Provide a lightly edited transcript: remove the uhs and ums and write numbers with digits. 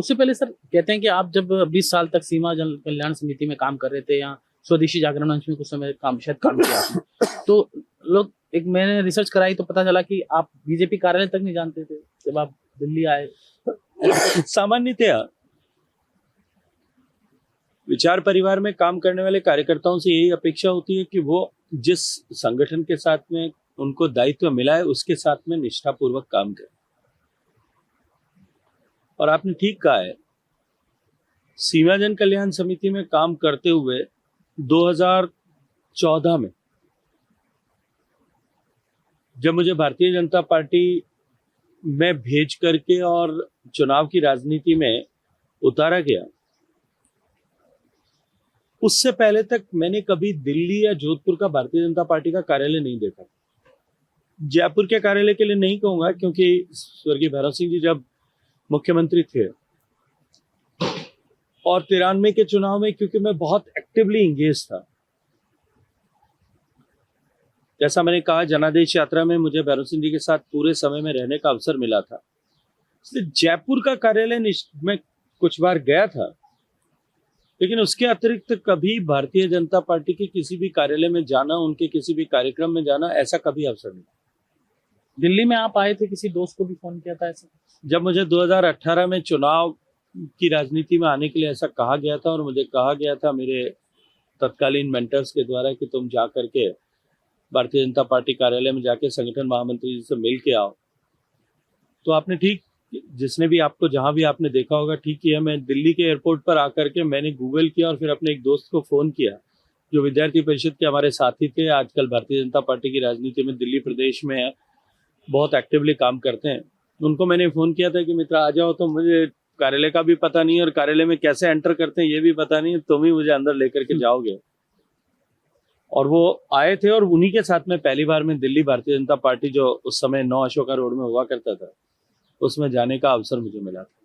उससे पहले सर कहते हैं कि आप जब 20 साल तक सीमा जन कल्याण समिति में काम कर रहे थे या स्वदेशी जागरण मंच में कुछ समय काम किया आपने, तो लोग एक मैंने रिसर्च कराई तो पता चला कि आप बीजेपी कार्यालय तक नहीं जानते थे जब आप दिल्ली आए। सामान्यतया विचार परिवार में काम करने वाले कार्यकर्ताओं से यही अपेक्षा होती है कि वो जिस संगठन के साथ में उनको दायित्व मिला है उसके साथ में निष्ठापूर्वक काम करें। और आपने ठीक कहा है, सीमा जन कल्याण समिति में काम करते हुए 2014 में जब मुझे भारतीय जनता पार्टी में भेज करके और चुनाव की राजनीति में उतारा गया, उससे पहले तक मैंने कभी दिल्ली या जोधपुर का भारतीय जनता पार्टी का कार्यालय नहीं देखा। जयपुर के कार्यालय के लिए नहीं कहूंगा, क्योंकि स्वर्गीय भैरव सिंह जी जब मुख्यमंत्री थे और 93 के चुनाव में क्योंकि मैं बहुत एक्टिवली इंगेज था, जैसा मैंने कहा जनादेश यात्रा में मुझे भैरव सिंह जी के साथ पूरे समय में रहने का अवसर मिला था, इसलिए जयपुर का कार्यालय में कुछ बार गया था, लेकिन उसके अतिरिक्त कभी भारतीय जनता पार्टी के किसी भी कार्यालय में जाना, उनके किसी भी कार्यक्रम में जाना, ऐसा कभी अवसर नहीं। दिल्ली में आप आए थे, किसी दोस्त को भी फोन किया था ऐसा? जब मुझे 2018 में चुनाव की राजनीति में आने के लिए ऐसा कहा गया था और मुझे कहा गया था मेरे तत्कालीन मेंटर्स के द्वारा कि तुम जा करके भारतीय जनता पार्टी कार्यालय में जाके संगठन महामंत्री जी से मिल के आओ, तो आपने ठीक, जिसने भी आपको जहां भी आपने देखा होगा ठीक किया। मैं दिल्ली के एयरपोर्ट पर आकर के मैंने गूगल किया और फिर अपने एक दोस्त को फोन किया जो विद्यार्थी परिषद के हमारे साथी थे, आजकल भारतीय जनता पार्टी की राजनीति में दिल्ली प्रदेश में बहुत एक्टिवली काम करते हैं। उनको मैंने फोन किया था कि मित्र आ जाओ, तो मुझे कार्यालय का भी पता नहीं है और कार्यालय में कैसे एंटर करते हैं ये भी पता नहीं है, तुम ही मुझे अंदर लेकर के जाओगे। और वो आए थे और उन्हीं के साथ में पहली बार में दिल्ली भारतीय जनता पार्टी जो उस समय 9 अशोका रोड में हुआ करता था, उसमें जाने का अवसर मुझे मिला था।